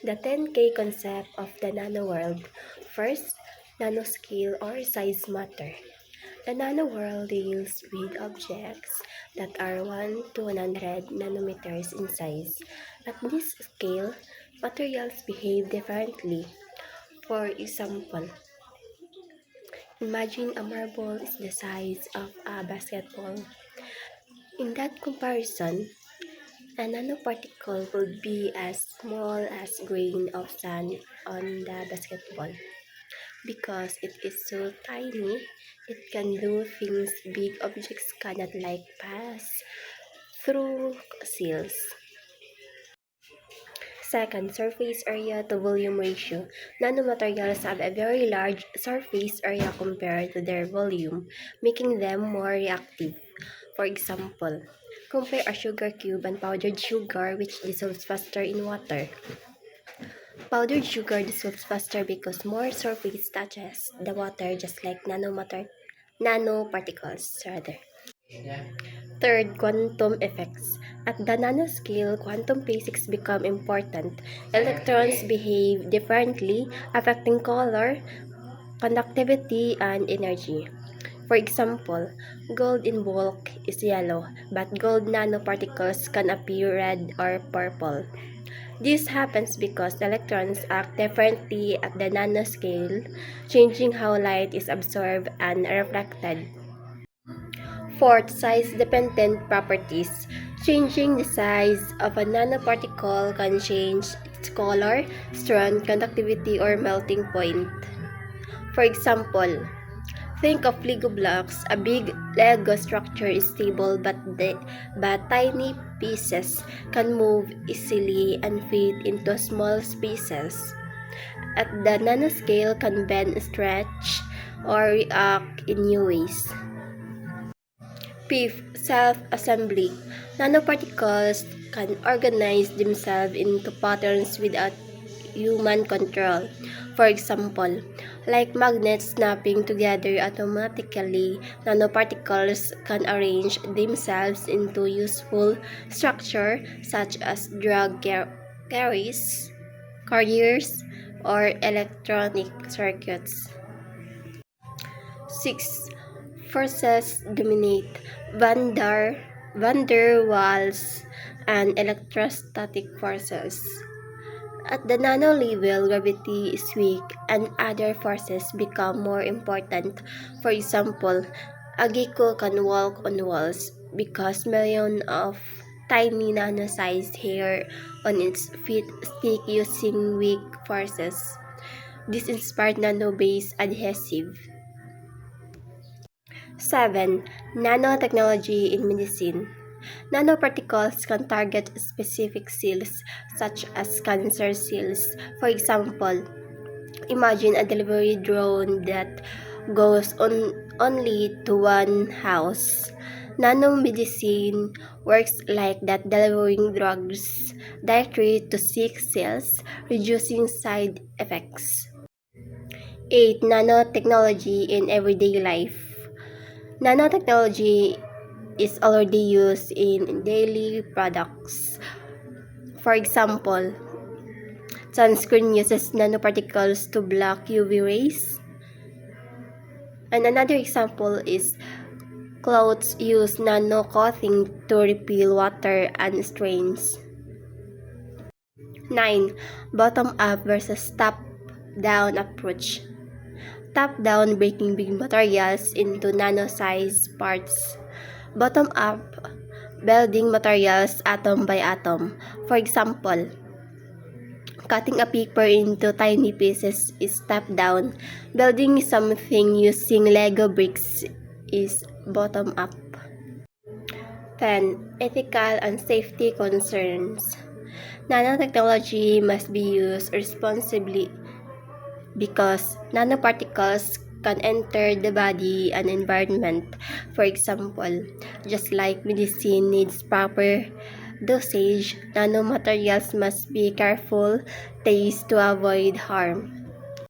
The 10K concept of the nanoworld. First, nanoscale or size matter. The nanoworld deals with objects that are 1 to 100 nanometers in size. At this scale, materials behave differently. For example, imagine a marble is the size of a basketball. In that comparison, a nanoparticle would be as small as grain of sand on the basketball. Because it is so tiny, it can do things big objects cannot, like pass through seals. Second, surface area to volume ratio. Nanomaterials have a very large surface area compared to their volume, making them more reactive. For example, compare a sugar cube and powdered sugar, which dissolves faster in water. Powdered sugar dissolves faster because more surface touches the water, just like nanoparticles rather. Third, quantum effects. At the nanoscale, quantum physics become important. Electrons behave differently, affecting color, conductivity, and energy. For example, gold in bulk is yellow, but gold nanoparticles can appear red or purple. This happens because electrons act differently at the nanoscale, changing how light is absorbed and reflected. Fourth, size-dependent properties. Changing the size of a nanoparticle can change its color, strength, conductivity, or melting point. For example, think of Lego blocks. A big Lego structure is stable, but tiny pieces can move easily and fit into small spaces. At the nanoscale, can bend, stretch, or react in new ways. Fifth, self-assembly. Nanoparticles can organize themselves into patterns without human control. For example, like magnets snapping together automatically, nanoparticles can arrange themselves into useful structure such as carriers, or electronic circuits. 6. Forces dominate. Van der Waals and electrostatic forces. At the nano level, gravity is weak and other forces become more important. For example, a gecko can walk on walls because millions of tiny nano-sized hair on its feet stick using weak forces. This inspired nano-based adhesive. 7. Nanotechnology in medicine. Nanoparticles can target specific cells, such as cancer cells. For example, imagine a delivery drone that goes only to one house. Nanomedicine works like that, delivering drugs directly to sick cells, reducing side effects. 8. Nanotechnology in everyday life. Nanotechnology is already used in daily products. For example, sunscreen uses nanoparticles to block UV rays. And another example is clothes use nano coating to repel water and stains. 9. Bottom-up versus top-down approach. Top-down, breaking big materials into nano-sized parts. Bottom-up, building materials atom by atom. For example, cutting a paper into tiny pieces is top-down. Building something using Lego bricks is bottom-up. 10. Ethical and safety concerns. Nanotechnology must be used responsibly because nanoparticles can enter the body and environment. For example, just like medicine needs proper dosage, nanomaterials must be careful taste to avoid harm.